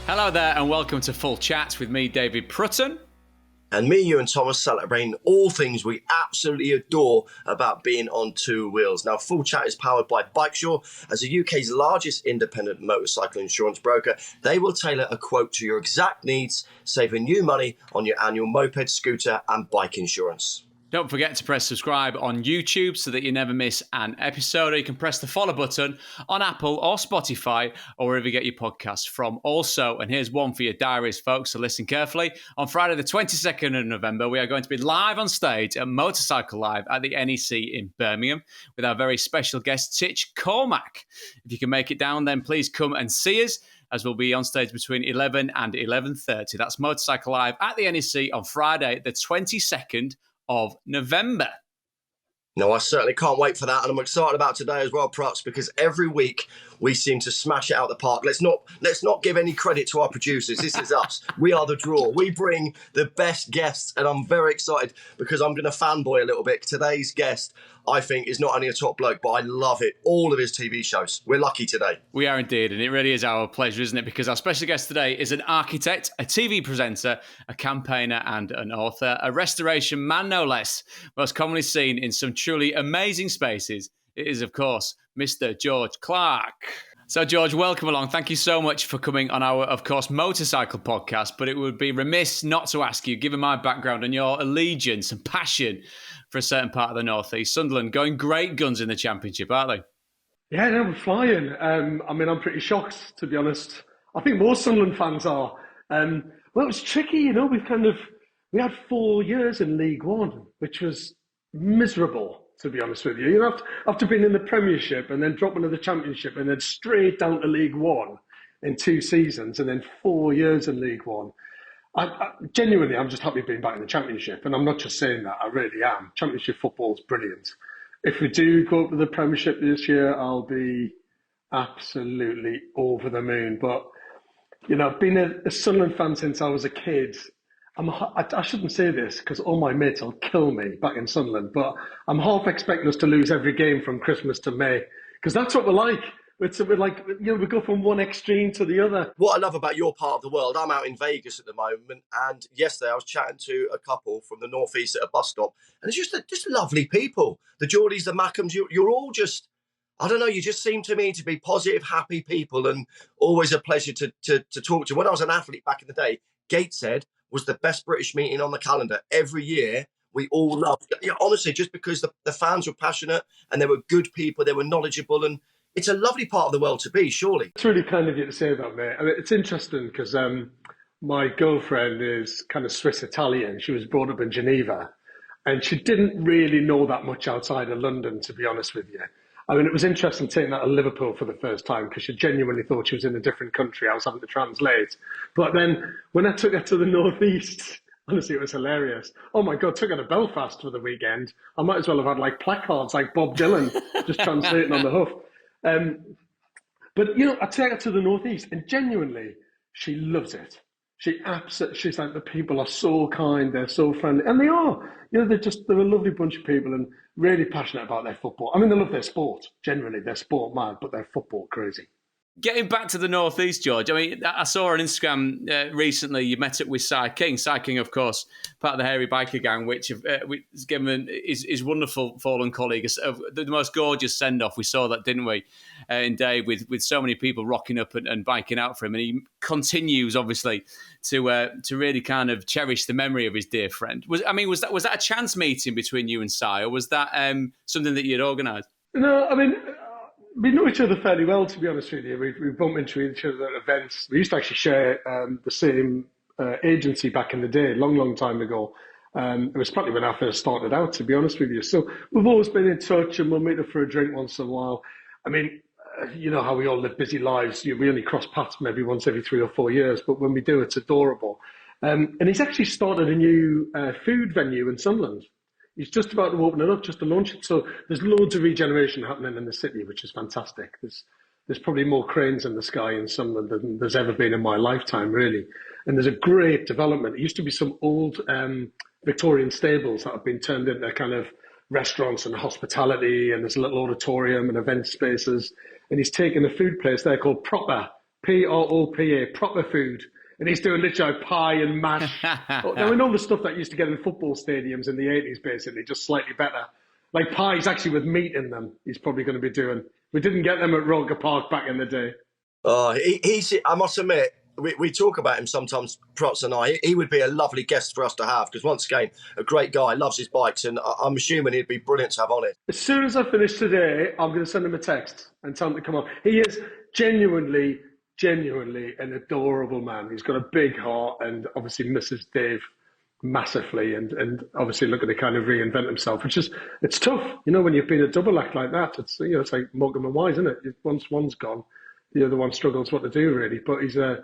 Hello there and welcome to Full Chats with me, David Prutton. And me, you and Thomas celebrating all things we absolutely adore about being on two wheels. Now, Full Chat is powered by bikesure. As the UK's largest independent motorcycle insurance broker, they will tailor a quote to your exact needs, saving you money on your annual moped, scooter and bike insurance. Don't forget to press subscribe on YouTube so that you never miss an episode. Or you can press the follow button on Apple or Spotify or wherever you get your podcasts from. Also, and here's one for your diaries, folks, so listen carefully. On Friday the 22nd of November, we are going to be live on stage at Motorcycle Live at the NEC in Birmingham with our very special guest, Titch Cormack. If you can make it down, then please come and see us, as we'll be on stage between 11 and 11:30. That's Motorcycle Live at the NEC on Friday the 22nd of November. No, I certainly can't wait for that, and I'm excited about today as well, Pruts, because every week we seem to smash it out of the park. Let's not give any credit to our producers. This is us. We are the draw. We bring the best guests, and I'm very excited because I'm going to fanboy a little bit. Today's guest, I think, is not only a top bloke, but I love it. All of his TV shows. We're lucky today. We are indeed, and it really is our pleasure, isn't it? Because our special guest today is an architect, a TV presenter, a campaigner, and an author, a restoration man, no less, most commonly seen in some truly amazing spaces. It is, of course, Mr. George Clarke. So, George, welcome along. Thank you so much for coming on our, of course, motorcycle podcast. But it would be remiss not to ask you, given my background and your allegiance and passion for a certain part of the North East, Sunderland going great guns in the Championship, aren't they? Yeah, no, we're flying. I'm pretty shocked, to be honest. I think most Sunderland fans are. Well, it was tricky, you know. We had 4 years in League One, which was miserable, to be honest with you. You know, after being in the Premiership and then dropping to the Championship and then straight down to League One in 2 seasons and then 4 years in League One. Genuinely, I'm just happy being back in the Championship, and I'm not just saying that, I really am. Championship football's brilliant. If we do go up to the Premiership this year, I'll be absolutely over the moon. But, you know, I've been a Sunderland fan since I was a kid. I shouldn't say this because all my mates will kill me back in Sunderland, but I'm half expecting us to lose every game from Christmas to May, because that's what we're like. We're like, you know, we go from one extreme to the other. What I love about your part of the world, I'm out in Vegas at the moment, and yesterday I was chatting to a couple from the Northeast at a bus stop, and it's just lovely people. The Geordies, the Mackhams, you're all just, I don't know, you just seem to me to be positive, happy people, and always a pleasure to talk to. When I was an athlete back in the day, Gateshead was the best British meeting on the calendar. Every year, we all loved it. Yeah, honestly, just because the fans were passionate and they were good people, they were knowledgeable, and it's a lovely part of the world to be, surely. It's really kind of you to say that, mate. I mean, it's interesting because my girlfriend is kind of Swiss-Italian. She was brought up in Geneva, and she didn't really know that much outside of London, to be honest with you. I mean, it was interesting taking that to Liverpool for the first time because she genuinely thought she was in a different country. I was having to translate. But then when I took her to the Northeast, honestly, it was hilarious. Oh my God, took her to Belfast for the weekend. I might as well have had like placards like Bob Dylan just translating on the hoof. But, you know, I take her to the Northeast and genuinely, she loves it. She's like, the people are so kind, they're so friendly. And they are. You know, they're a lovely bunch of people and really passionate about their football. I mean, they love their sport. Generally, they're sport mad, but they're football crazy. Getting back to the Northeast, George, I mean, I saw on Instagram recently you met up with Sai King. Sai King, of course, part of the Hairy Biker Gang, which has given his wonderful fallen colleague the most gorgeous send-off. We saw that, didn't we, in Dave, with so many people rocking up and biking out for him. And he continues, obviously, to really kind of cherish the memory of his dear friend. Was that a chance meeting between you and Sai, or was that something that you'd organised? No, I mean, we know each other fairly well, to be honest with you. We bump into each other at events. We used to actually share the same agency back in the day, long time ago. It was probably when I first started out, to be honest with you. So we've always been in touch, and we'll meet up for a drink once in a while. I mean, you know how we all live busy lives. We only cross paths maybe once every 3 or 4 years, but when we do, it's adorable. And he's actually started a new food venue in Sunderland. He's just about to open it up, just to launch it. So there's loads of regeneration happening in the city, which is fantastic. There's probably more cranes in the sky in Sunderland than there's ever been in my lifetime, really. And there's a great development. It used to be some old Victorian stables that have been turned into kind of restaurants and hospitality, and there's a little auditorium and event spaces. And he's taken a food place there called Proper, P-R-O-P-A, proper food. And he's doing literally pie and mash. Now, we know the stuff that used to get in football stadiums in the 80s, basically, just slightly better. Like pies actually with meat in them, he's probably going to be doing. We didn't get them at Roker Park back in the day. I must admit, we talk about him sometimes, Prutton and I. He would be a lovely guest for us to have, because once again, a great guy, loves his bikes, and I'm assuming he'd be brilliant to have on it. As soon as I finish today, I'm going to send him a text and tell him to come on. He is genuinely an adorable man. He's got a big heart and obviously misses Dave massively and obviously looking to kind of reinvent himself. It's tough, when you've been a double act like that. It's it's like Morecambe and Wise, isn't it? Once one's gone, the other one struggles what to do really. But he's a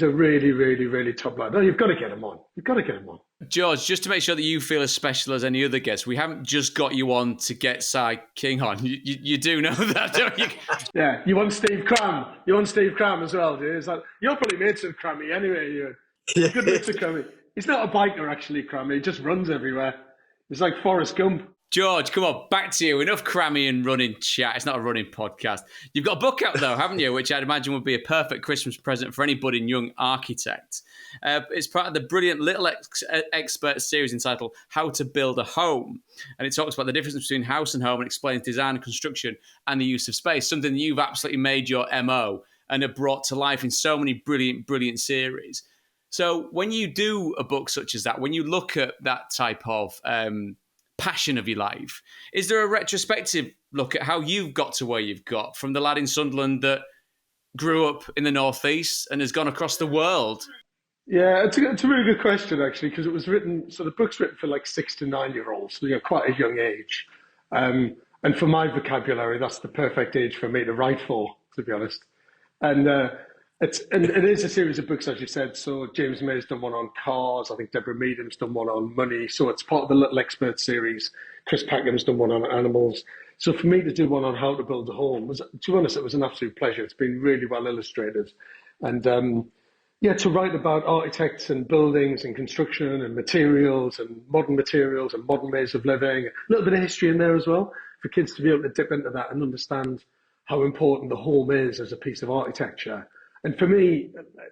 really top lad. No, you've got to get him on. George, just to make sure that you feel as special as any other guest, we haven't just got you on to get Sai King on. You do know that, don't you? Yeah, you want Steve Cram. You want Steve Cram as well, dude. It's like, you're probably mates with Crammy anyway, Iwan. You're good mates with Crammy. He's not a biker, actually, Crammy. He just runs everywhere. He's like Forrest Gump. George, come on, back to you. Enough crammy and running chat. It's not a running podcast. You've got a book out, though, haven't you? Which I'd imagine would be a perfect Christmas present for any budding young architect. It's part of the brilliant Little Expert series entitled How to Build a Home. And it talks about the difference between house and home and explains design and construction and the use of space, something that you've absolutely made your MO and have brought to life in so many brilliant series. So when you do a book such as that, when you look at that type of passion of your life, is there a retrospective look at how you've got to where you've got from the lad in Sunderland that grew up in the Northeast and has gone across the world? Yeah, it's a really good question, actually, because it was written, so the book's written for like 6 to 9 year olds, so quite a young age. And for my vocabulary, that's the perfect age for me to write for, to be honest. And it is a series of books, as you said. So James May's done one on cars. I think Deborah Meadham's done one on money. So it's part of the Little Expert series. Chris Packham's done one on animals. So for me to do one on how to build a home was, to be honest, it was an absolute pleasure. It's been really well illustrated. And to write about architects and buildings and construction and materials and modern ways of living, a little bit of history in there as well, for kids to be able to dip into that and understand how important the home is as a piece of architecture. And for me,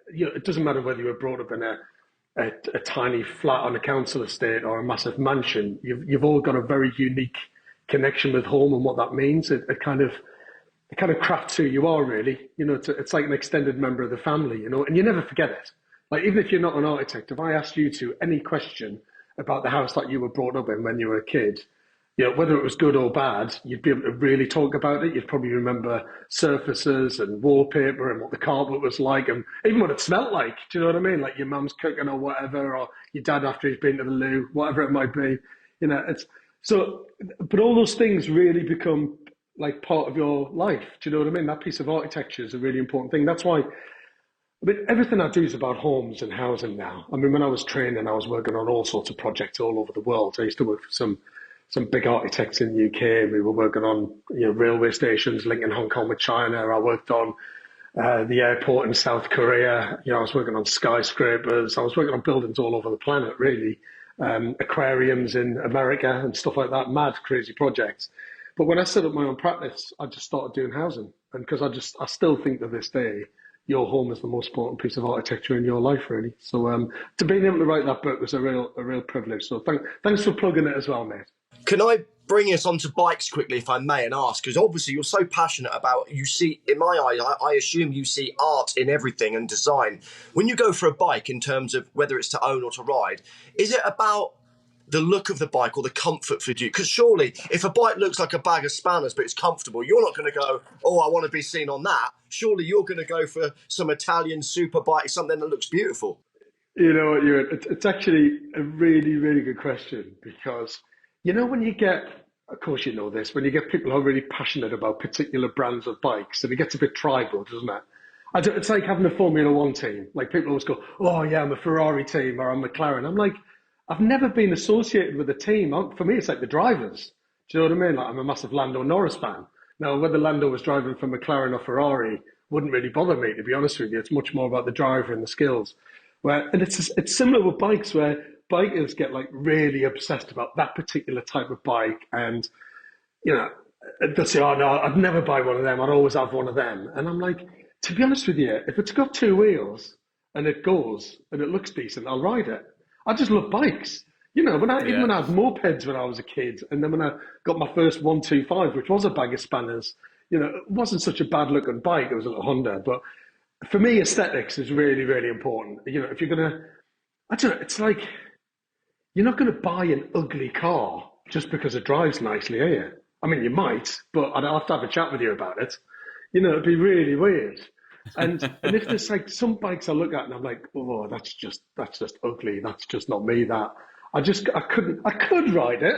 it doesn't matter whether you were brought up in a tiny flat on a council estate or a massive mansion. You've all got a very unique connection with home and what that means. It kind of crafts who you are, really. It's like an extended member of the family, and you never forget it. Like, even if you're not an architect, if I asked you any question about the house that you were brought up in when you were a kid, whether it was good or bad, you'd be able to really talk about it. You'd probably remember surfaces and wallpaper and what the carpet was like and even what it smelled like. Do you know what I mean? Like your mum's cooking or whatever, or your dad after he's been to the loo, whatever it might be. But all those things really become like part of your life. Do you know what I mean? That piece of architecture is a really important thing. That's why everything I do is about homes and housing now. I mean, when I was training, I was working on all sorts of projects all over the world. I used to work for some big architects in the UK. We were working on railway stations linking Hong Kong with China. I worked on the airport in South Korea. I was working on skyscrapers. I was working on buildings all over the planet, really. Aquariums in America and stuff like that. Mad, crazy projects. But when I set up my own practice, I just started doing housing. And because I still think to this day, your home is the most important piece of architecture in your life, really. So to being able to write that book was a real privilege. So thanks for plugging it as well, mate. Can I bring us onto bikes quickly, if I may, and ask? Because obviously you're so passionate about, you see, in my eyes, I assume you see art in everything and design. When you go for a bike, in terms of whether it's to own or to ride, is it about the look of the bike or the comfort for you? Because surely, if a bike looks like a bag of spanners but it's comfortable, you're not going to go, oh, I want to be seen on that. Surely you're going to go for some Italian super bike, something that looks beautiful. You know what, Ewan? It's actually a really, really good question, because when you get, of course you know this, when you get people who are really passionate about particular brands of bikes, and it gets a bit tribal, doesn't it? It's like having a Formula One team. Like, people always go, oh yeah, I'm a Ferrari team or I'm McLaren. I'm like, I've never been associated with a team. For me, it's like the drivers. Do you know what I mean? Like, I'm a massive Lando Norris fan. Now, whether Lando was driving for McLaren or Ferrari wouldn't really bother me, to be honest with you. It's much more about the driver and the skills. And it's similar with bikes, where bikers get like really obsessed about that particular type of bike, and they'll say, oh no, I'd never buy one of them, I'd always have one of them. And I'm like, To be honest with you, if it's got two wheels and it goes and it looks decent, I'll ride it. I just love bikes. You know, even when I had mopeds when I was a kid, and then when I got my first 125, which was a bag of spanners, you know, it wasn't such a bad looking bike. It was a little Honda, but for me, aesthetics is really, really important. You know, if you're gonna, I don't know, it's like you're not gonna buy an ugly car just because it drives nicely, are you? I mean, you might, but I'd have to have a chat with you about it. You know, it'd be really weird. And if there's like some bikes I look at and I'm like, oh, that's just ugly. That's just not me. I could ride it,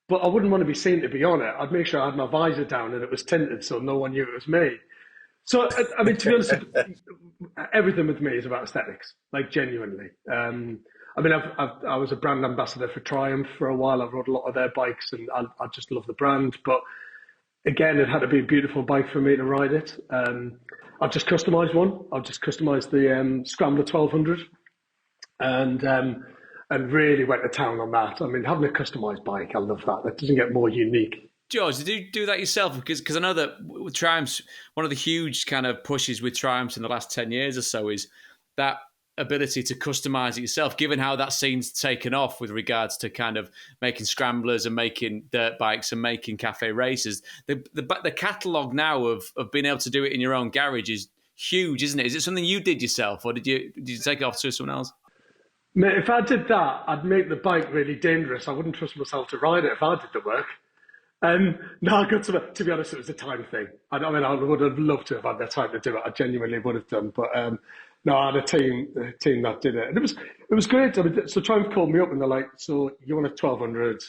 but I wouldn't want to be seen to be on it. I'd make sure I had my visor down and it was tinted so no one knew it was me. So, I mean, to be honest, everything with me is about aesthetics, like genuinely. I mean, I was a brand ambassador for Triumph for a while. I rode a lot of their bikes and I just love the brand. But again, it had to be a beautiful bike for me to ride it. I've just customised one. I've just customised the Scrambler 1200 and really went to town on that. I mean, having a customised bike, I love that. That doesn't get more unique. George, did you do that yourself? Because I know that with Triumphs, one of the huge kind of pushes with Triumphs in the last 10 years or so is that ability to customise it yourself, given how that scene's taken off with regards to kind of making scramblers and making dirt bikes and making cafe races. The catalogue now of being able to do it in your own garage is huge, isn't it? Is it something you did yourself, or did you take it off to someone else? Mate, if I did that, I'd make the bike really dangerous. I wouldn't trust myself to ride it if I did the work. No, I got to be honest, it was a time thing. I mean, I would have loved to have had the time to do it. I genuinely would have done, but no, I had a team that did it, and it was great. I mean, so Triumph called me up and they're like, "So you want a 1200?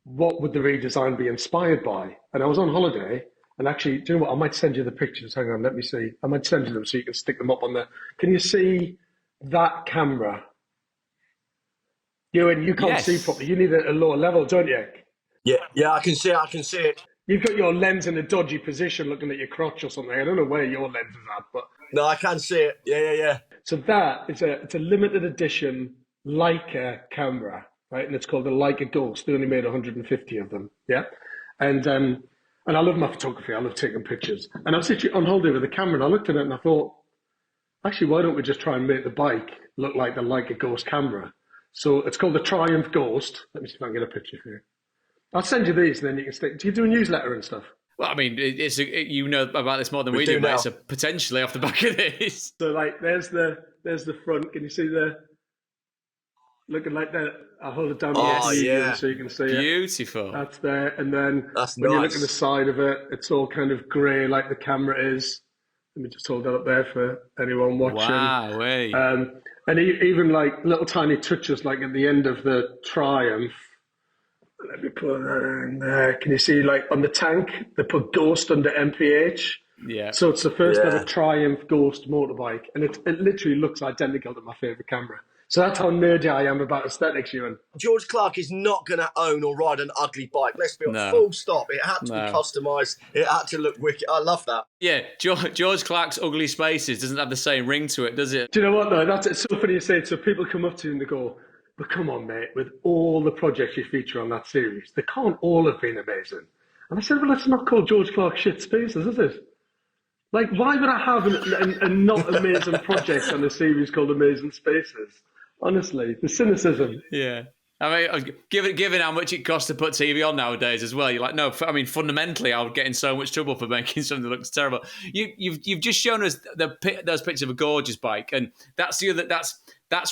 What would the redesign be inspired by?" And I was on holiday, and actually, do you know what? I might send you the pictures. Hang on, let me see. I might send you them so you can stick them up on the. Can you see that camera? You can't see properly. You need a lower level, don't you? Yeah, I can see it. You've got your lens in a dodgy position looking at your crotch or something. I don't know where your lens is at, but... No, I can see it. Yeah. So that is it's a limited edition Leica camera, right? And it's called the Leica Ghost. They only made 150 of them, yeah? And I love my photography. I love taking pictures. And I was actually on holiday with the camera and I looked at it and I thought, actually, why don't we just try and make the bike look like the Leica Ghost camera? So it's called the Triumph Ghost. Let me see if I can get a picture for you. I'll send you these and then you can stick. Do you do a newsletter and stuff? Well, I mean, you know about this more than we do, mate. So potentially off the back of this. So like, there's the front. Can you see looking like that? I'll hold it down so you can see it. Beautiful. That's there. And then that's when nice. you look at the side of it, it's all kind of grey like the camera is. Let me just hold that up there for anyone watching. Wow, and even like little tiny touches like at the end of the Triumph. Let me put that in there. Can you see, like, on the tank, they put Ghost under MPH? Yeah. So it's the first ever Triumph Ghost motorbike, and it literally looks identical to my favourite camera. So that's how nerdy I am about aesthetics, Ewan. George Clarke is not going to own or ride an ugly bike. Let's be honest. Full stop. It had to be customised. It had to look wicked. I love that. Yeah, George Clarke's Ugly Spaces doesn't have the same ring to it, does it? Do you know what, though? It's so funny you say it. So people come up to you and they go, but come on, mate, with all the projects you feature on that series, they can't all have been amazing. And I said, well, it's not called George Clarke Shit Spaces, is it? Like, why would I have a not amazing project on a series called Amazing Spaces? Honestly, the cynicism. Yeah. I mean, given how much it costs to put TV on nowadays as well, you're like, no. I mean, fundamentally, I would get in so much trouble for making something that looks terrible. You've just shown us those pictures of a gorgeous bike, and that's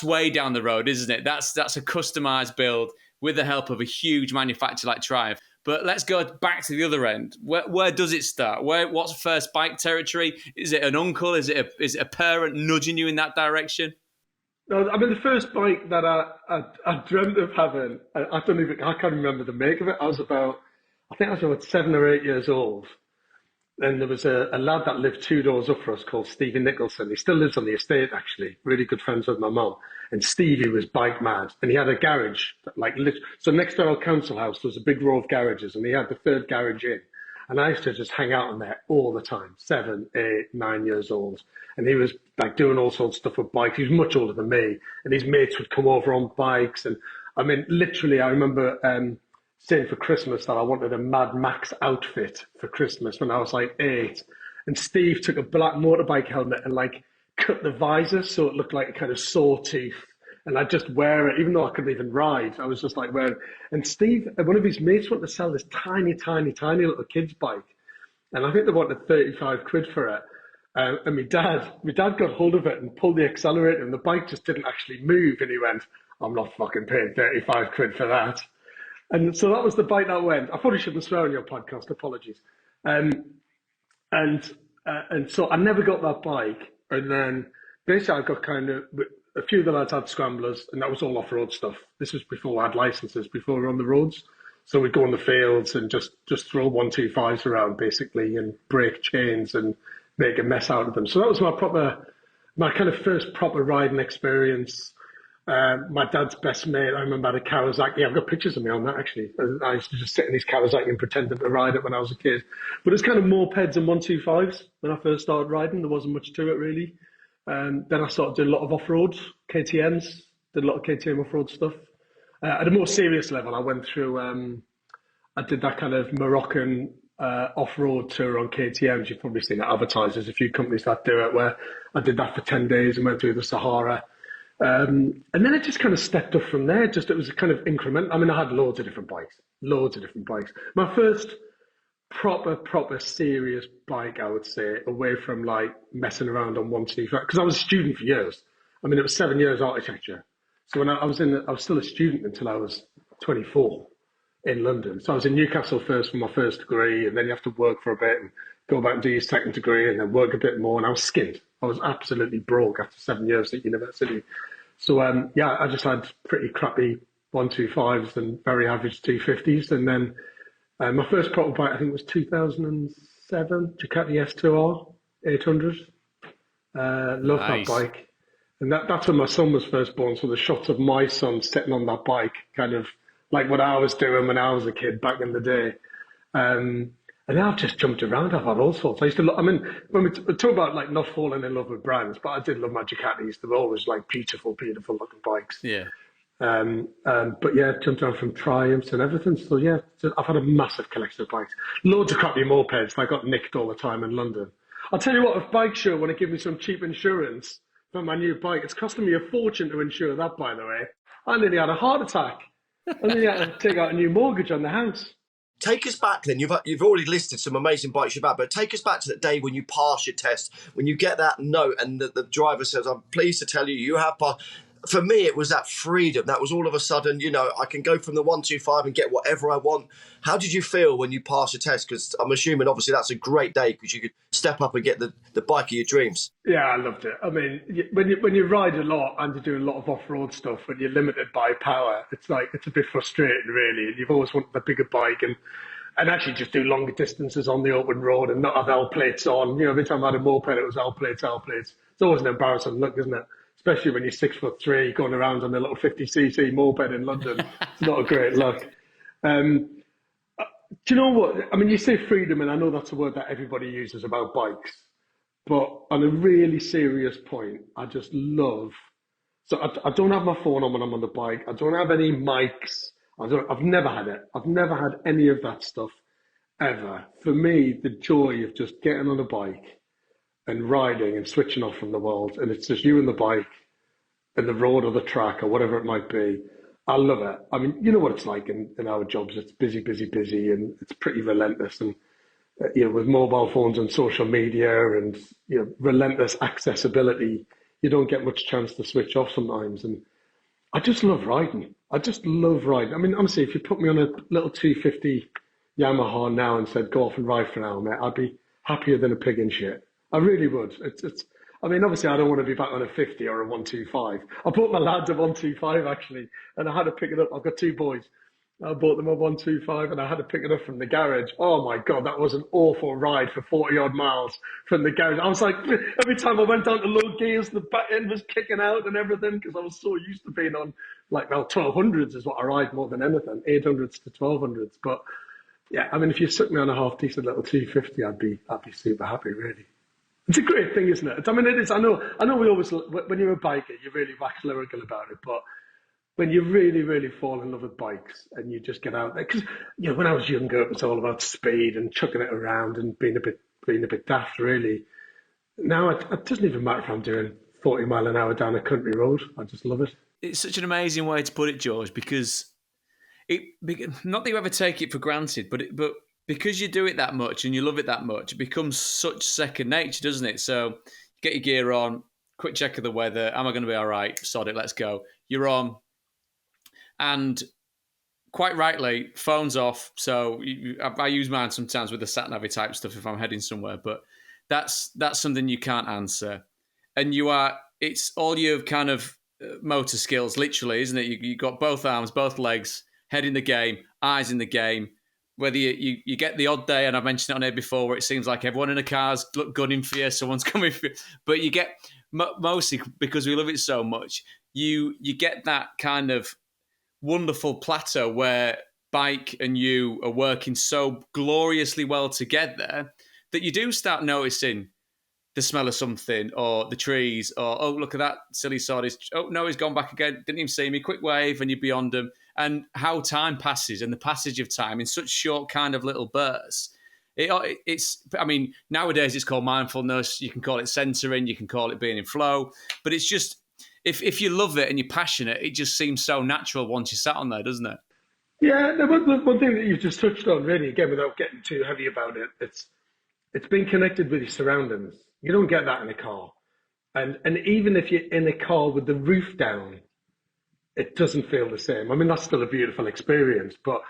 way down the road, isn't it? That's a customised build with the help of a huge manufacturer like Triumph. But let's go back to the other end. Where does it start? What's first bike territory? Is it an uncle? Is it a parent nudging you in that direction? No, I mean, the first bike that I dreamt of having, I can't remember the make of it. I was about 7 or 8 years old. And there was a lad that lived 2 doors up for us called Stevie Nicholson. He still lives on the estate, actually. Really good friends with my mum. And Stevie was bike mad. And he had a garage. So next to our council house, there was a big row of garages. And he had the third garage in. And I used to just hang out in there all the time, 7, 8, 9 years old. And he was like doing all sorts of stuff with bikes. He was much older than me. And his mates would come over on bikes. And I mean, literally, I remember saying for Christmas that I wanted a Mad Max outfit for Christmas when I was like 8. And Steve took a black motorbike helmet and like cut the visor so it looked like a kind of sawtooth. And I'd just wear it, even though I couldn't even ride. I was just like wearing it. And Steve, one of his mates wanted to sell this tiny, tiny, tiny little kid's bike. And I think they wanted 35 quid for it. And my dad got hold of it and pulled the accelerator and the bike just didn't actually move. And he went, I'm not fucking paying 35 quid for that. And so that was the bike that went. I probably shouldn't swear on your podcast, apologies. And so I never got that bike. And then basically I got kind of, a few of the lads had scramblers and that was all off-road stuff. This was before I had licenses, before we were on the roads. So we'd go on the fields and just throw 125s around basically and break chains and make a mess out of them. So that was my kind of first proper riding experience. My dad's best mate, I remember, had a Kawasaki. I've got pictures of me on that actually. I used to just sit in his Kawasaki and pretend to ride it when I was a kid. But it's kind of mopeds and 125s when I first started riding. There wasn't much to it really. Then I started doing a lot of off-road, KTMs, did a lot of KTM off-road stuff. At a more serious level, I went through, I did that kind of Moroccan off-road tour on KTMs. You've probably seen it advertised. There's a few companies that do it, where I did that for 10 days and went through the Sahara. And then it just kind of stepped up from there. It was a kind of increment. I mean, I had loads of different bikes. My first proper serious bike, I would say, away from like messing around on 125, because I was a student for years. I mean, it was 7 years architecture. So when I was still a student until I was 24 in London. So I was in Newcastle first for my first degree, and then you have to work for a bit and go back and do your second degree and then work a bit more. And I was skint. I was absolutely broke after 7 years at university. So, I just had pretty crappy 125s and very average 250s. And then my first proper bike, I think, was 2007, Ducati S2R 800. Loved that bike. And that's when my son was first born. So the shots of my son sitting on that bike, kind of like what I was doing when I was a kid back in the day. And I've just jumped around. I've had all sorts. I used to when we talk about like not falling in love with brands, but I did love my Ducatis. They were always like beautiful looking bikes. Yeah. But yeah, jumped around from Triumphs and everything. So yeah, I've had a massive collection of bikes. Loads of crappy mopeds. I got nicked all the time in London. I'll tell you what, if bikesure want to give me some cheap insurance for my new bike, it's costing me a fortune to insure that, by the way. I nearly had a heart attack. I nearly had to take out a new mortgage on the house. Take us back then. You've already listed some amazing bikes you've had, but take us back to that day when you pass your test, when you get that note and the driver says, I'm pleased to tell you, you have passed. For me, it was that freedom. That was all of a sudden, I can go from the 125 and get whatever I want. How did you feel when you passed your test? Because I'm assuming, obviously, that's a great day because you could step up and get the bike of your dreams. Yeah, I loved it. I mean, when you ride a lot and you do a lot of off-road stuff, when you're limited by power, it's a bit frustrating, really. And you've always wanted a bigger bike and actually just do longer distances on the open road and not have L plates on. Every time I had a moped, it was L plates. It's always an embarrassing look, isn't it? Especially when you're 6'3", going around on a little 50cc moped in London. It's not a great look. Do you know what? I mean, you say freedom, and I know that's a word that everybody uses about bikes. But on a really serious point, I just love. So I don't have my phone on when I'm on the bike. I don't have any mics. I've never had it. I've never had any of that stuff ever. For me, the joy of just getting on a bike and riding and switching off from the world, and it's just you and the bike and the road or the track or whatever it might be. I love it. I mean, you know what it's like in our jobs. It's busy, and it's pretty relentless. And with mobile phones and social media and relentless accessibility, you don't get much chance to switch off sometimes. And I just love riding. I mean, honestly, if you put me on a little 250 Yamaha now and said go off and ride for an hour, mate, I'd be happier than a pig in shit. I really would. I mean, obviously, I don't want to be back on a 50 or a 125. I bought my lads a 125, actually, and I had to pick it up. I've got two boys. I bought them a 125, and I had to pick it up from the garage. Oh, my God, that was an awful ride for 40-odd miles from the garage. I was like, every time I went down to low gears, the back end was kicking out and everything because I was so used to being on, 1200s is what I ride more than anything, 800s to 1200s. But, yeah, I mean, if you stuck me on a half-decent little 250, I'd be super happy, really. It's a great thing, isn't it? I mean, it is. I know we always, when you're a biker, you really wax lyrical about it. But when you really, really fall in love with bikes and you just get out there, because, when I was younger, it was all about speed and chucking it around and being a bit being a bit daft, really. Now it doesn't even matter if I'm doing 40 mile an hour down a country road. I just love it. It's such an amazing way to put it, George, because not that you ever take it for granted, but because you do it that much and you love it that much, it becomes such second nature, doesn't it? So you get your gear on, quick check of the weather. Am I going to be all right? Sod it, let's go. You're on. And quite rightly, phone's off. So I use mine sometimes with the sat-nav type stuff if I'm heading somewhere, but that's something you can't answer. And it's all your kind of motor skills, literally, isn't it? You got both arms, both legs, head in the game, eyes in the game. Whether you get the odd day, and I've mentioned it on here before, where it seems like everyone in a car's gunning for you, someone's coming for you. But you get, mostly because we love it so much, you get that kind of wonderful plateau where bike and you are working so gloriously well together that you do start noticing the smell of something, or the trees, or, oh, look at that silly sod. Oh, no, he's gone back again. Didn't even see me. Quick wave, and you're beyond him. And how time passes, and the passage of time in such short kind of little bursts. I mean, nowadays it's called mindfulness. You can call it centering. You can call it being in flow. But it's just, if you love it and you're passionate, it just seems so natural once you sat on there, doesn't it? Yeah, the one thing that you've just touched on, really, again, without getting too heavy about it, it's being connected with your surroundings. You don't get that in a car. And even if you're in a car with the roof down, it doesn't feel the same. I mean, that's still a beautiful experience. But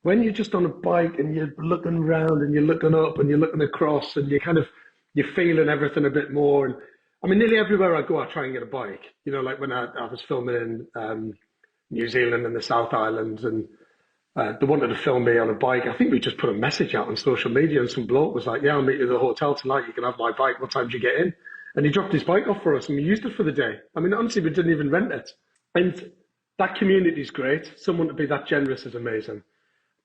when you're just on a bike and you're looking around and you're looking up and you're looking across and you're feeling everything a bit more. And I mean, nearly everywhere I go, I try and get a bike. You know, like when I was filming in New Zealand and the South Island, and they wanted to film me on a bike. I think we just put a message out on social media, and some bloke was like, yeah, I'll meet you at the hotel tonight. You can have my bike. What time do you get in? And he dropped his bike off for us, and we used it for the day. I mean, honestly, we didn't even rent it. And that community is great. Someone to be that generous is amazing.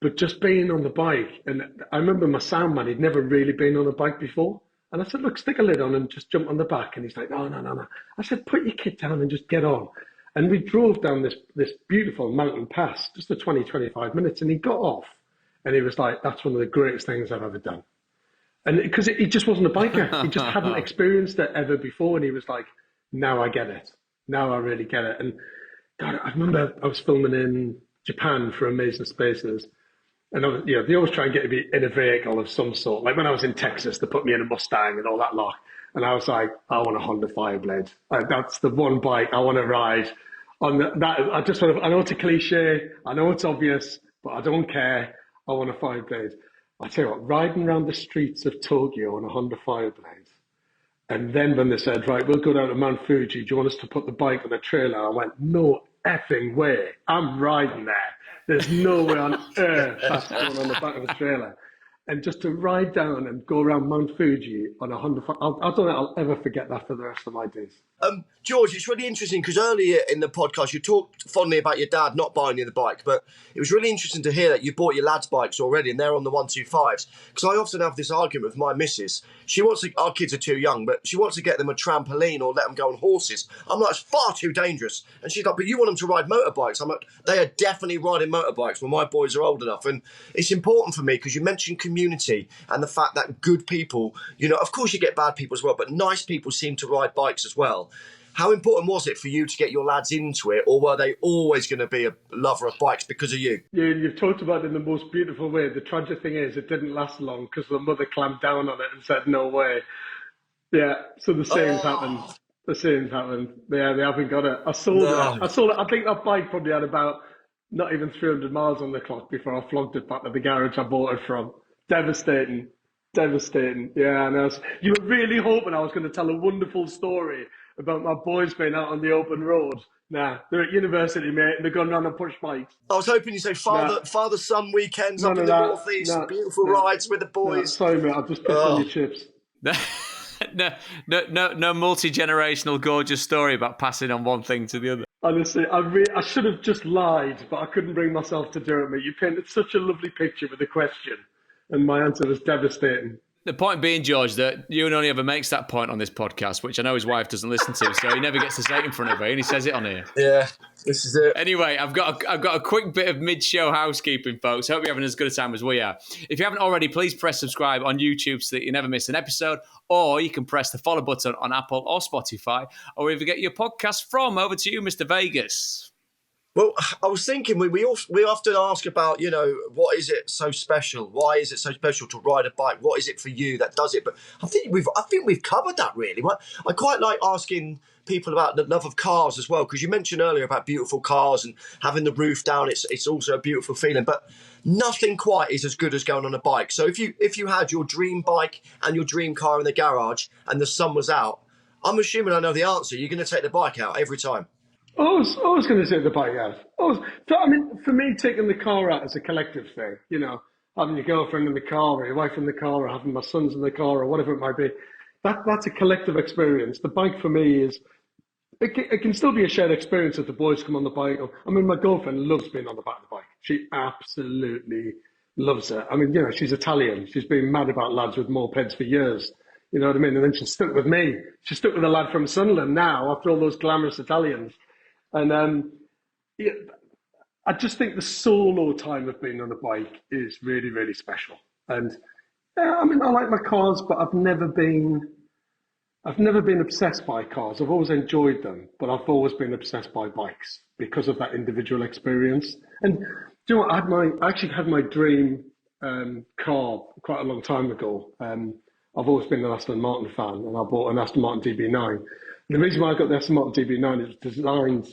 But just being on the bike, and I remember my sound man, he'd never really been on a bike before. And I said, look, stick a lid on and just jump on the back. And he's like, no. I said, put your kit down and just get on. And we drove down this beautiful mountain pass, just for 20-25 minutes, and he got off. And he was like, that's one of the greatest things I've ever done. And because he just wasn't a biker. He just hadn't experienced it ever before. And he was like, now I get it. Now I really get it. And God, I remember I was filming in Japan for Amazing Spaces. And they always try and get me in a vehicle of some sort. Like when I was in Texas, they put me in a Mustang and all that lot. And I was like, I want a Honda Fireblade. That's the one bike I want to ride. On that, I know it's a cliche, I know it's obvious, but I don't care. I want a Fireblade. I tell you what, riding around the streets of Tokyo on a Honda Fireblade, and then when they said, right, we'll go down to Mount Fuji, do you want us to put the bike on a trailer? I went, no effing way. I'm riding there. There's no way on earth that's going on the back of a trailer. And just to ride down and go around Mount Fuji on a Honda, I don't think I'll ever forget that for the rest of my days. George, it's really interesting because earlier in the podcast you talked fondly about your dad not buying you the bike, but it was really interesting to hear that you bought your lads' bikes already and they're on the 125s. Because I often have this argument with my missus. She wants to, our kids are too young, but she wants to get them a trampoline or let them go on horses. I'm like, it's far too dangerous. And she's like, but you want them to ride motorbikes. I'm like, they are definitely riding motorbikes when my boys are old enough. And it's important for me because you mentioned community and the fact that good people, you know, of course you get bad people as well, but nice people seem to ride bikes as well. How important was it for you to get your lads into it, or were they always going to be a lover of bikes because of you? Yeah, you've talked about it in the most beautiful way. The tragic thing is it didn't last long because the mother clamped down on it and said, no way. Yeah, so the same's happened. The same's happened. Yeah, they haven't got it. I sold it. I think that bike probably had about not even 300 miles on the clock before I flogged it back to the garage I bought it from. Devastating. Yeah, and you were really hoping I was going to tell a wonderful story about my boys being out on the open road. Nah, they're at university, mate, and they're going around and push bikes. I was hoping you'd say father-son weekends up in the northeast, beautiful rides with the boys. Sorry, mate, I've just pissed on your chips. No multi-generational gorgeous story about passing on one thing to the other. Honestly, I should have just lied, but I couldn't bring myself to do it, mate. You painted such a lovely picture with the question, and my answer was devastating. The point being, George, that Ewan only ever makes that point on this podcast, which I know his wife doesn't listen to, so he never gets to say it in front of her, and he says it on here. Yeah, this is it. Anyway, I've got a quick bit of mid-show housekeeping, folks. Hope you're having as good a time as we are. If you haven't already, please press subscribe on YouTube so that you never miss an episode, or you can press the follow button on Apple or Spotify, or wherever you get your podcast from. Over to you, Mr. Vegas. Well, I was thinking we often ask about, what is it so special? Why is it so special to ride a bike? What is it for you that does it? But I think we've covered that really. I quite like asking people about the love of cars as well, because you mentioned earlier about beautiful cars and having the roof down. It's also a beautiful feeling, but nothing quite is as good as going on a bike. So if you had your dream bike and your dream car in the garage and the sun was out, I'm assuming I know the answer. You're going to take the bike out every time. I was going to take the bike out. I mean, for me, taking the car out is a collective thing. Having your girlfriend in the car, or your wife in the car, or having my sons in the car, or whatever it might be. That's a collective experience. The bike for me is, it can still be a shared experience if the boys come on the bike. I mean, my girlfriend loves being on the back of the bike. She absolutely loves it. I mean, she's Italian. She's been mad about lads with mopeds for years. You know what I mean? And then she stuck with me. She stuck with a lad from Sunderland now after all those glamorous Italians. And I just think the solo time of being on a bike is really, really special. And I mean, I like my cars, but I've never been obsessed by cars. I've always enjoyed them, but I've always been obsessed by bikes because of that individual experience. And do you know what? I actually had my dream car quite a long time ago. I've always been an Aston Martin fan, and I bought an Aston Martin DB9. The reason why I got the Aston Martin DB9 is designed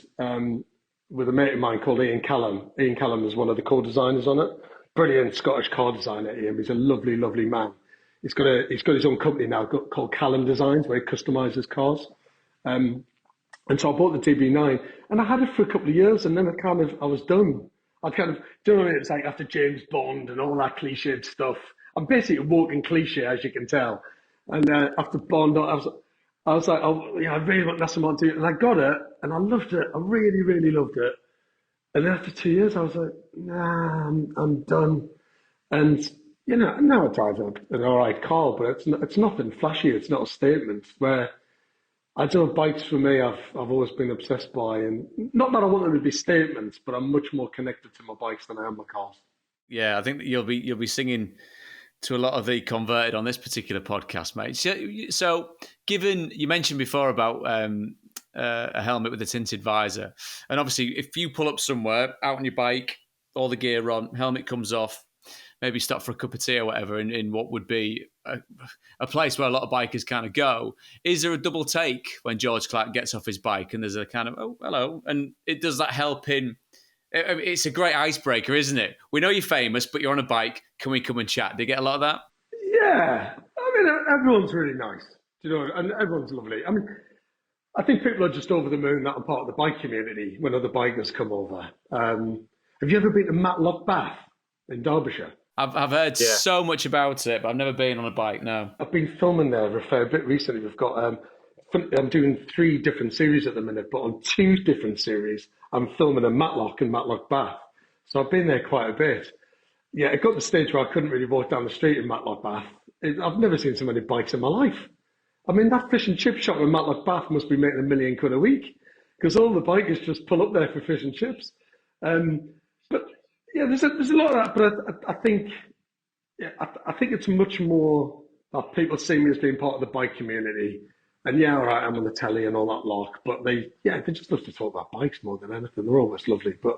with a mate of mine called Ian Callum. Ian Callum is one of the co-designers on it. Brilliant Scottish car designer, Ian. He's a lovely, lovely man. He's got his own company now called Callum Designs, where he customises cars. And so I bought the DB9, and I had it for a couple of years, and then I was done. I do you know what I mean? It's like after James Bond and all that cliched stuff. I'm basically a walking cliche, as you can tell. And after Bond, I was like, I really want Aston Martin, and I got it, and I loved it. I really, really loved it. And then after 2 years, I was like, nah, I'm done. And now I drive an all right car, but it's nothing flashy. It's not a statement. Where I don't know, bikes for me, I've always been obsessed by, and not that I want them to be statements, but I'm much more connected to my bikes than I am my cars. Yeah, I think that you'll be singing to a lot of the converted on this particular podcast, mate. So given you mentioned before about a helmet with a tinted visor, and obviously if you pull up somewhere out on your bike, all the gear on, helmet comes off, maybe stop for a cup of tea or whatever in what would be a place where a lot of bikers kind of go, is there a double take when George Clarke gets off his bike and there's a kind of, oh, hello, and does that help in... It's a great icebreaker, isn't it? We know you're famous, but you're on a bike. Can we come and chat? Do you get a lot of that? Yeah. I mean, everyone's really nice, and everyone's lovely. I mean, I think people are just over the moon that I'm part of the bike community when other bikers come over. Have you ever been to Matlock Bath in Derbyshire? I've heard so much about it, but I've never been on a bike, no. I've been filming there a fair bit recently. We've got, I'm doing 3 different series at the minute, but on 2 different series, I'm filming in Matlock and Matlock Bath. So I've been there quite a bit. Yeah, it got to the stage where I couldn't really walk down the street in Matlock Bath. I've never seen so many bikes in my life. I mean, that fish and chip shop in Matlock Bath must be making £1 million a week, because all the bikers just pull up there for fish and chips. But yeah, there's a lot of that. But I think it's much more that people see me as being part of the bike community. And yeah, all right, I'm on the telly and all that lot, but they just love to talk about bikes more than anything. They're always lovely, but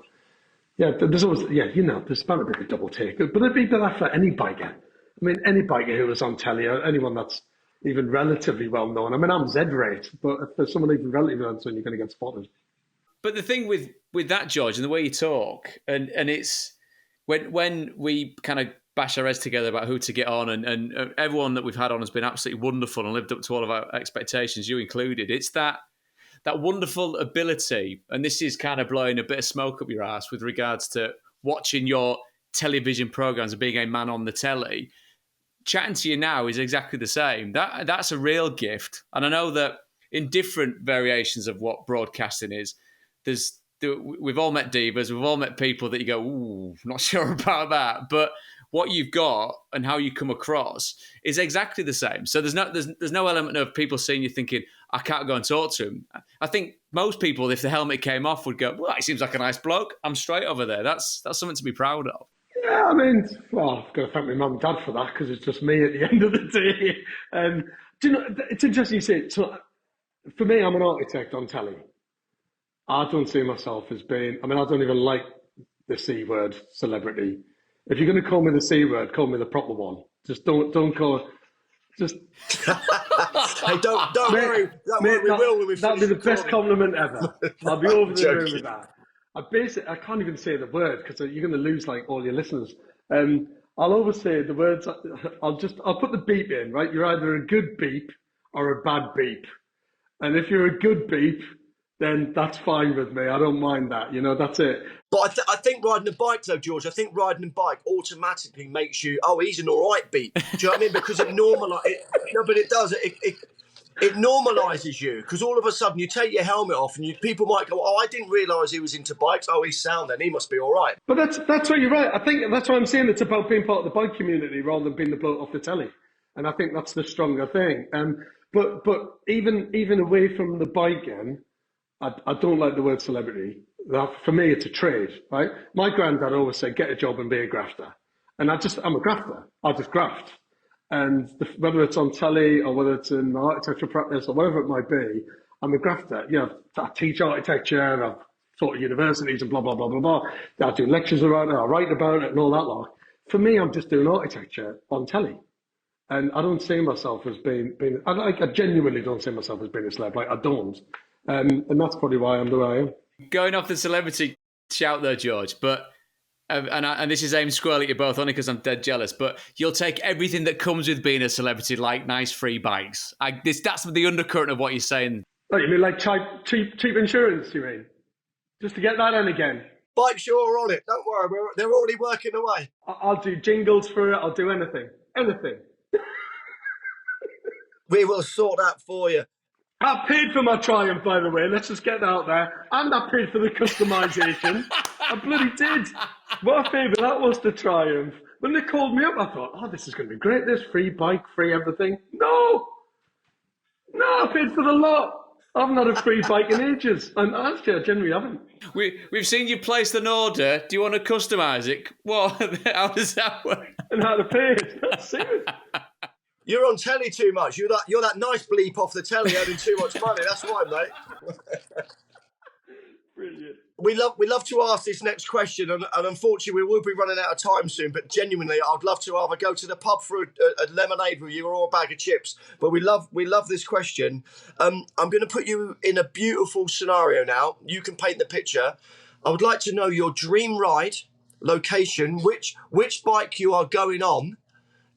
yeah, there's always there's about a bit of a double take. But it'd be that for any biker. I mean, any biker who was on telly, or anyone that's even relatively well known. I mean, I'm Z-rate, but if there's someone even relatively well known, you're going to get spotted. But the thing with that, George, and the way you talk, and it's when we kind of bash our heads together about who to get on, and everyone that we've had on has been absolutely wonderful and lived up to all of our expectations, you included. It's that wonderful ability, and this is kind of blowing a bit of smoke up your ass with regards to watching your television programs and being a man on the telly. Chatting to you now is exactly the same. That's a real gift. And I know that in different variations of what broadcasting is, we've all met divas, we've all met people that you go, ooh, not sure about that. But what you've got and how you come across is exactly the same. So there's no element of people seeing you thinking, I can't go and talk to him. I think most people, if the helmet came off, would go, well, he seems like a nice bloke. I'm straight over there. That's something to be proud of. Yeah, I mean, well, I've got to thank my mum and dad for that because it's just me at the end of the day. Do you know, it's interesting you say it. So, for me, I'm an architect on telly. I don't see myself as being, I mean, I don't even like the C word, celebrity. If you're going to call me the C word, call me the proper one. Just don't call, just. Hey, don't worry. Don't worry, we will when we that'd be the best compliment ever. I'll be over the moon with that. I can't even say the word because you're going to lose like all your listeners. I'll always say the words. I'll put the beep in, right? You're either a good beep or a bad beep. And if you're a good beep, then that's fine with me. I don't mind that. That's it. But I think riding a bike, though, George, I think riding a bike automatically makes you, oh, he's an all right beep. Do you know what I mean? Because it normalises. No, but it does. It normalises you because all of a sudden you take your helmet off and people might go, oh, I didn't realise he was into bikes. Oh, he's sound then. He must be all right. But that's what you're right. I think that's what I'm saying. It's about being part of the bike community rather than being the bloke off the telly. And I think that's the stronger thing. But even away from the biking, I don't like the word celebrity. For me, it's a trade, right? My granddad always said, get a job and be a grafter. And I'm a grafter. I just graft. And whether it's on telly or whether it's in architecture practice or whatever it might be, I'm a grafter. I teach architecture, I've taught at universities and blah, blah, blah, blah, blah. I do lectures around it, I write about it and all that lot. For me, I'm just doing architecture on telly. And I don't see myself as being I genuinely don't see myself as being a celeb. Like, I don't. And that's probably why I'm the way I am. Going off the celebrity shout there, George, but and this is aimed squarely at you both, only because I'm dead jealous, but you'll take everything that comes with being a celebrity, like nice free bikes. That's the undercurrent of what you're saying. Oh, you mean like cheap insurance, you mean? Just to get that in again. Bikesure are on it. Don't worry, they're already working away. I'll do jingles for it. I'll do anything. Anything. We will sort that for you. I paid for my Triumph, by the way. Let's just get that out there. And I paid for the customisation. I bloody did. What a favour that was to Triumph. When they called me up, I thought, oh, this is going to be great. This free bike, free everything. No, I paid for the lot. I haven't had a free bike in ages. And actually, I generally haven't. We've seen you place an order. Do you want to customise it? What? How does that work? And how to pay it. That's it. You're on telly too much. You're that nice bleep off the telly earning too much money. That's why, mate. Brilliant. We love to ask this next question, and unfortunately we will be running out of time soon. But genuinely, I'd love to either go to the pub for a lemonade with you or a bag of chips. But we love this question. I'm going to put you in a beautiful scenario now. You can paint the picture. I would like to know your dream ride, location, which bike you are going on.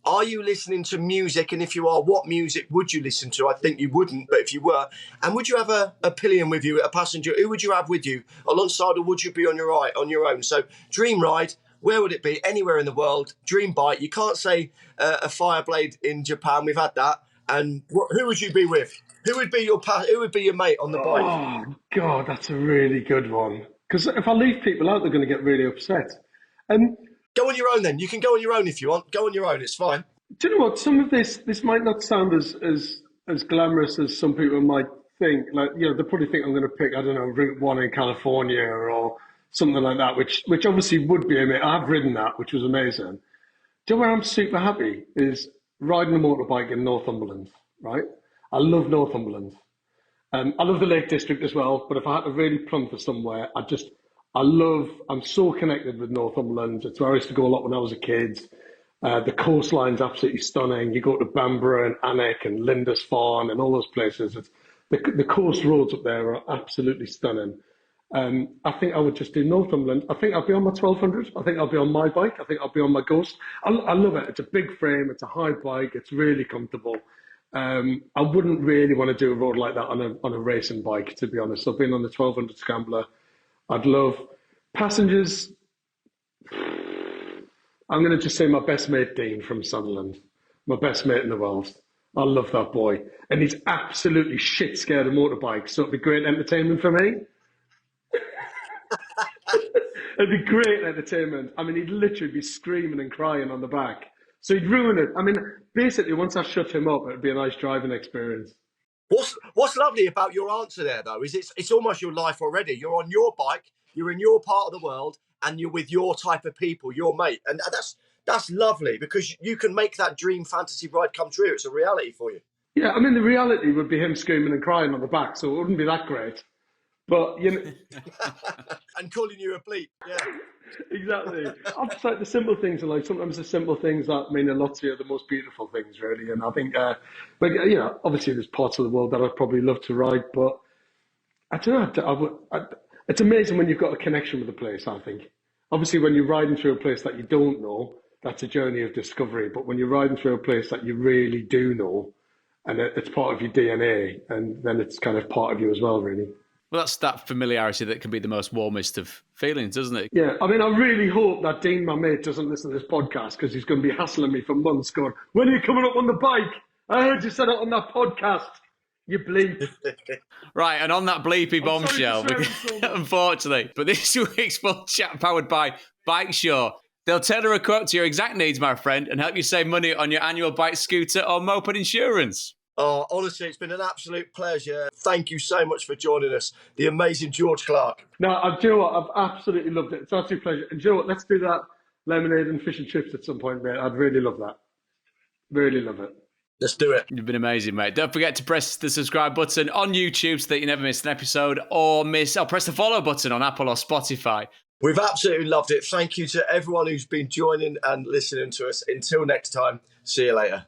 Are you listening to music? And if you are, what music would you listen to? I think you wouldn't, but if you were. And would you have a pillion with you, a passenger? Who would you have with you alongside, or would you be on your own? So dream ride, where would it be? Anywhere in the world. Dream bike. You can't say a Fireblade in Japan. We've had that. And who would you be with? Who would be your mate on the bike? Oh, God, that's a really good one. Because if I leave people out, they're going to get really upset. Go on your own then. You can go on your own if you want. Go on your own. It's fine. Do you know what? Some of this might not sound as glamorous as some people might think. Like, they probably think I'm going to pick, I don't know, Route 1 in California or something like that, which obviously would be amazing. I've ridden that, which was amazing. Do you know where I'm super happy is riding a motorbike in Northumberland, right? I love Northumberland. I love the Lake District as well, but if I had to really plumb for somewhere, I'm so connected with Northumberland. It's where I used to go a lot when I was a kid. The coastline's absolutely stunning. You go to Bamborough and Alnwick and Lindisfarne and all those places. The coast roads up there are absolutely stunning. I think I would just do Northumberland. I think I'll be on my 1200. I think I'll be on my bike. I think I'll be on my Ghost. I love it. It's a big frame. It's a high bike. It's really comfortable. I wouldn't really want to do a road like that on a racing bike, to be honest. I've been on the 1200 Scrambler. I'd love passengers. I'm going to just say my best mate, Dean from Sunderland. My best mate in the world. I love that boy. And he's absolutely shit scared of motorbikes, so it'd be great entertainment for me. It'd be great entertainment. I mean, he'd literally be screaming and crying on the back. So he'd ruin it. I mean, basically, once I shut him up, it'd be a nice driving experience. What's lovely about your answer there, though, is it's almost your life already. You're on your bike, you're in your part of the world, and you're with your type of people, your mate, and that's lovely because you can make that dream fantasy ride come true. It's a reality for you. Yeah, I mean, the reality would be him screaming and crying on the back, so it wouldn't be that great. But, you know... And calling you a bleep, yeah. Exactly. It's like the simple things are like sometimes the simple things that mean a lot to you are the most beautiful things, really. And I think, but you know, obviously there's parts of the world that I'd probably love to ride, but I don't know. It's amazing when you've got a connection with a place. I think, obviously, when you're riding through a place that you don't know, that's a journey of discovery. But when you're riding through a place that you really do know, and it's part of your DNA, and then it's kind of part of you as well, really. Well, that's that familiarity that can be the most warmest of feelings, doesn't it? Yeah, I mean, I really hope that Dean, my mate, doesn't listen to this podcast because he's going to be hassling me for months going, when are you coming up on the bike? I heard you said it on that podcast. You bleep. Right, and on that bleepy bombshell, unfortunately, but this week's full chat powered by Bikesure. They'll tailor a quote to your exact needs, my friend, and help you save money on your annual bike, scooter or moped insurance. Oh, honestly, it's been an absolute pleasure. Thank you so much for joining us, the amazing George Clarke. No, do you know what? I've absolutely loved it. It's an absolute pleasure. And do you know what? Let's do that lemonade and fish and chips at some point, mate. I'd really love that. Really love it. Let's do it. You've been amazing, mate. Don't forget to press the subscribe button on YouTube so that you never miss an episode, or press the follow button on Apple or Spotify. We've absolutely loved it. Thank you to everyone who's been joining and listening to us. Until next time, see you later.